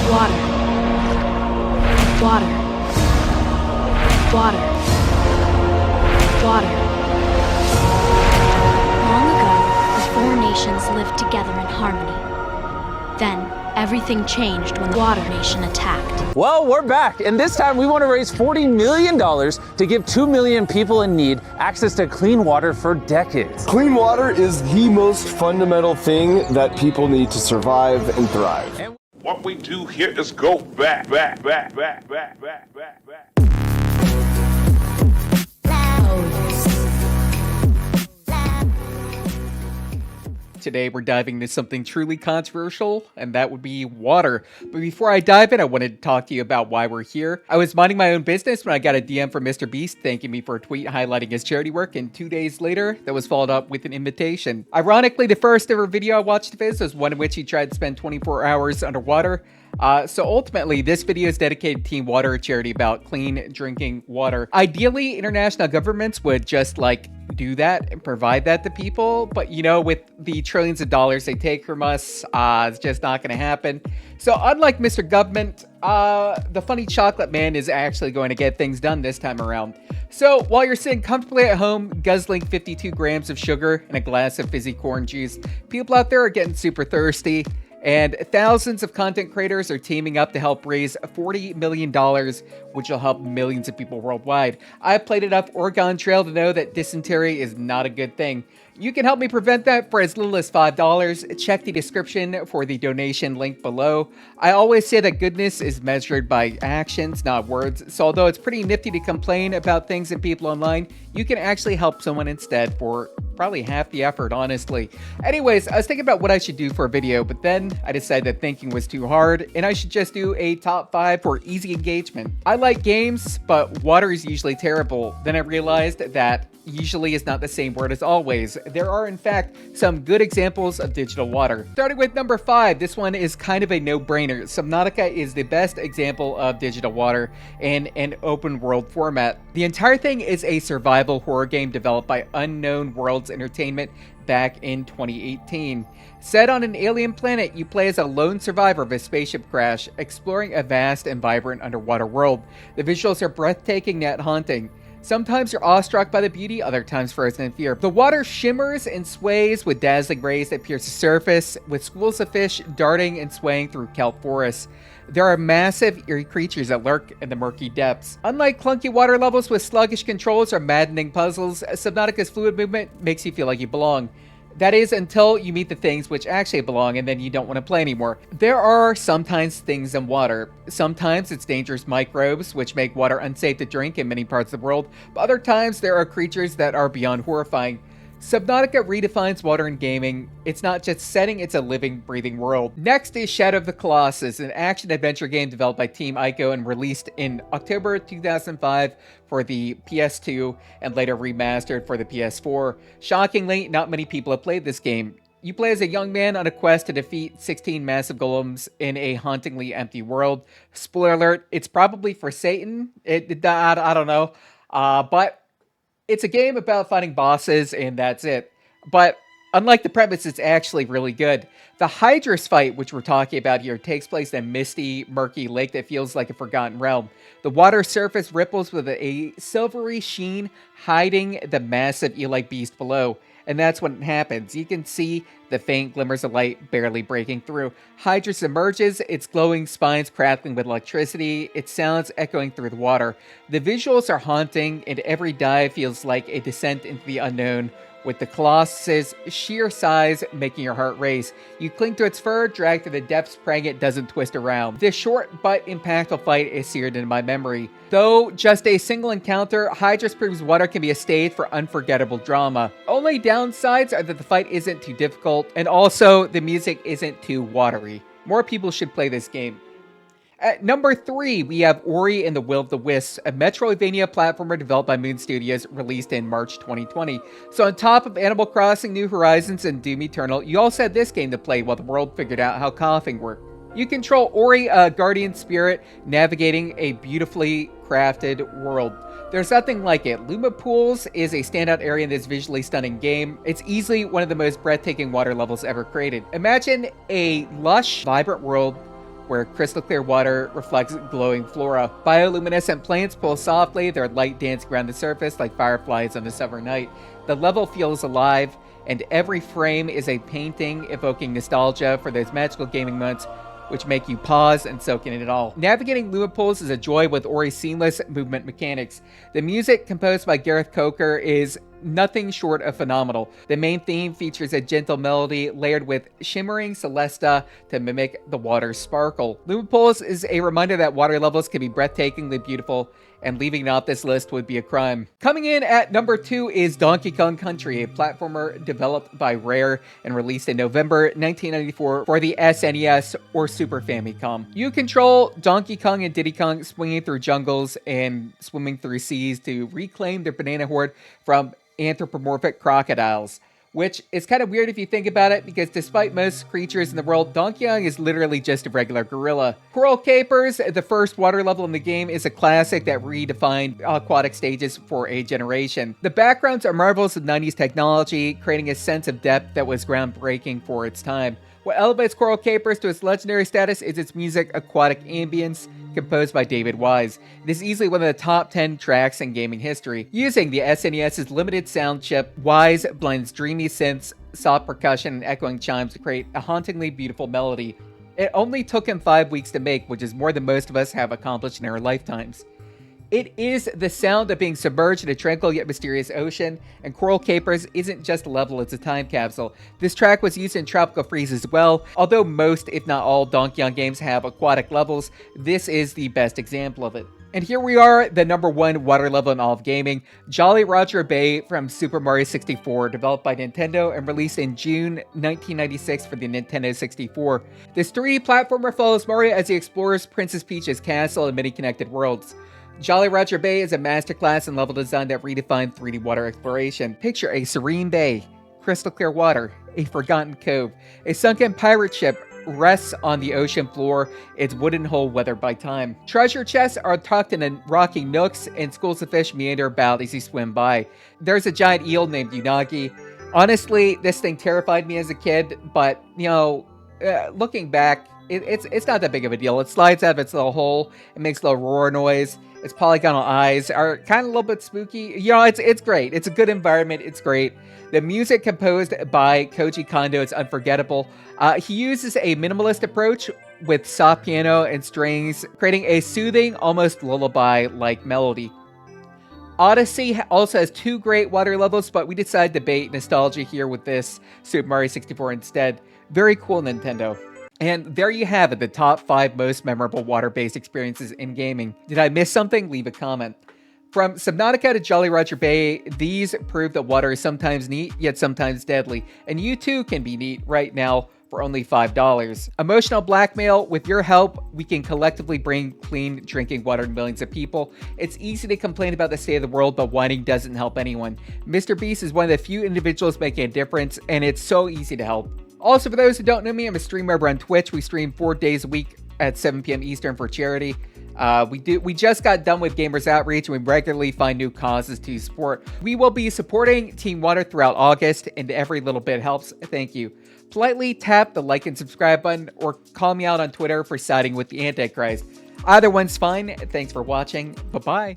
Water. Water. Water. Water. Long ago, the four nations lived together in harmony. Then, everything changed when the Water Nation attacked. Well, we're back, and this time we want to raise $40 million to give 2 million people in need access to clean water for decades. Clean water is the most fundamental thing that people need to survive and thrive. And what we do here is go back. Today we're diving into something truly controversial, and that would be water. But before I dive in, I wanted to talk to you about why we're here. I was minding my own business when I got a DM from MrBeast thanking me for a tweet highlighting his charity work, and 2 days later, that was followed up with an invitation. Ironically, the first ever video I watched of his was one in which he tried to spend 24 hours underwater. So ultimately, this video is dedicated to TeamWater, a charity about clean drinking water. Ideally, international governments would just do that and provide that to people, but you know, with the trillions of dollars they take from us, it's just not going to happen. So unlike Mr. Government, the funny chocolate man is actually going to get things done this time around. So while you're sitting comfortably at home, guzzling 52 grams of sugar and a glass of fizzy corn juice, people out there are getting super thirsty. And thousands of content creators are teaming up to help raise $40 million, which will help millions of people worldwide. I've played enough Oregon Trail to know that dysentery is not a good thing. You can help me prevent that for as little as $5. Check the description for the donation link below. I always say that goodness is measured by actions, not words. So although it's pretty nifty to complain about things and people online, you can actually help someone instead for probably half the effort, honestly. Anyways, I was thinking about what I should do for a video, but then I decided that thinking was too hard, and I should just do a top 5 for easy engagement. I like games, but water is usually terrible. Then I realized that usually is not the same word as always. There are, in fact, some good examples of digital water. Starting with number 5, this one is kind of a no-brainer. Subnautica is the best example of digital water in an open world format. The entire thing is a survival horror game developed by Unknown Worlds Entertainment back in 2018. Set on an alien planet, you play as a lone survivor of a spaceship crash, exploring a vast and vibrant underwater world. The visuals are breathtaking yet haunting. Sometimes you're awestruck by the beauty, other times frozen in fear. The water shimmers and sways with dazzling rays that pierce the surface, with schools of fish darting and swaying through kelp forests. There are massive, eerie creatures that lurk in the murky depths. Unlike clunky water levels with sluggish controls or maddening puzzles, Subnautica's fluid movement makes you feel like you belong. That is, until you meet the things which actually belong, and then you don't want to play anymore. There are sometimes things in water. Sometimes it's dangerous microbes, which make water unsafe to drink in many parts of the world, but other times there are creatures that are beyond horrifying. Subnautica redefines water in gaming. It's not just setting, it's a living, breathing world. Next is Shadow of the Colossus, an action-adventure game developed by Team Ico and released in October 2005 for the PS2 and later remastered for the PS4. Shockingly, not many people have played this game. You play as a young man on a quest to defeat 16 massive golems in a hauntingly empty world. Spoiler alert, it's probably for Satan. I don't know. But it's a game about fighting bosses, and that's it. But unlike the premise, it's actually really good. The Hydrus fight, which we're talking about here, takes place in a misty, murky lake that feels like a forgotten realm. The water surface ripples with a silvery sheen, hiding the massive eel-like beast below. And that's when it happens. You can see the faint glimmers of light barely breaking through. Hydrus emerges, its glowing spines crackling with electricity, its sounds echoing through the water. The visuals are haunting, and every dive feels like a descent into the unknown, with the Colossus' sheer size making your heart race. You cling to its fur, drag through the depths, praying it doesn't twist around. This short but impactful fight is seared into my memory. Though just a single encounter, Hydrus proves water can be a stage for unforgettable drama. Only downsides are that the fight isn't too difficult, and also the music isn't too watery. More people should play this game. At number 3, we have Ori and the Will of the Wisps, a Metroidvania platformer developed by Moon Studios, released in March 2020. So on top of Animal Crossing New Horizons and Doom Eternal, you also had this game to play while the world figured out how coughing worked. You control Ori, a guardian spirit, navigating a beautifully crafted world. There's nothing like it. Luma Pools is a standout area in this visually stunning game. It's easily one of the most breathtaking water levels ever created. Imagine a lush, vibrant world where crystal clear water reflects glowing flora. Bioluminescent plants pull softly, their light dancing around the surface like fireflies on a summer night. The level feels alive, and every frame is a painting evoking nostalgia for those magical gaming moments which make you pause and soak in it all. Navigating luma pools is a joy with Ori's seamless movement mechanics. The music, composed by Gareth Coker, is nothing short of phenomenal. The main theme features a gentle melody layered with shimmering celesta to mimic the water's sparkle. Luma pools is a reminder that water levels can be breathtakingly beautiful, and leaving it off this list would be a crime. Coming in at number 2 is Donkey Kong Country, a platformer developed by Rare and released in November 1994 for the SNES or Super Famicom. You control Donkey Kong and Diddy Kong swinging through jungles and swimming through seas to reclaim their banana horde from anthropomorphic crocodiles. Which is kind of weird if you think about it, because despite most creatures in the world, Donkey Kong is literally just a regular gorilla. Coral Capers, the first water level in the game, is a classic that redefined aquatic stages for a generation. The backgrounds are marvels of 90s technology, creating a sense of depth that was groundbreaking for its time. What elevates Coral Capers to its legendary status is its music aquatic ambience, composed by David Wise. It is easily one of the top 10 tracks in gaming history. Using the SNES's limited sound chip, Wise blends dreamy synths, soft percussion, and echoing chimes to create a hauntingly beautiful melody. It only took him 5 weeks to make, which is more than most of us have accomplished in our lifetimes. It is the sound of being submerged in a tranquil yet mysterious ocean, and Coral Capers isn't just a level, it's a time capsule. This track was used in Tropical Freeze as well. Although most, if not all, Donkey Kong games have aquatic levels, this is the best example of it. And here we are, the number 1 water level in all of gaming, Jolly Roger Bay from Super Mario 64, developed by Nintendo and released in June 1996 for the Nintendo 64. This 3D platformer follows Mario as he explores Princess Peach's castle and many connected worlds. Jolly Roger Bay is a masterclass in level design that redefined 3D water exploration. Picture a serene bay, crystal clear water, a forgotten cove. A sunken pirate ship rests on the ocean floor, its wooden hull weathered by time. Treasure chests are tucked in rocky nooks, and schools of fish meander about as you swim by. There's a giant eel named Unagi. Honestly, this thing terrified me as a kid, but, looking back, it's not that big of a deal. It slides out of its little hole, it makes a little roar noise. Its polygonal eyes are kind of a little bit spooky. It's great. It's a good environment. It's great. The music composed by Koji Kondo is unforgettable. He uses a minimalist approach with soft piano and strings, creating a soothing, almost lullaby-like melody. Odyssey also has 2 great water levels, but we decided to bait nostalgia here with this Super Mario 64 instead. Very cool, Nintendo. And there you have it, the top 5 most memorable water-based experiences in gaming. Did I miss something? Leave a comment. From Subnautica to Jolly Roger Bay, these prove that water is sometimes neat, yet sometimes deadly. And you too can be neat right now for only $5. Emotional blackmail, with your help, we can collectively bring clean drinking water to millions of people. It's easy to complain about the state of the world, but whining doesn't help anyone. MrBeast is one of the few individuals making a difference, and it's so easy to help. Also, for those who don't know me, I'm a streamer over on Twitch. We stream 4 days a week at 7 p.m. Eastern for charity. We just got done with Gamers Outreach, and we regularly find new causes to support. We will be supporting TeamWater throughout August, and every little bit helps. Thank you. Politely tap the like and subscribe button, or call me out on Twitter for siding with the Antichrist. Either one's fine. Thanks for watching. Bye-bye.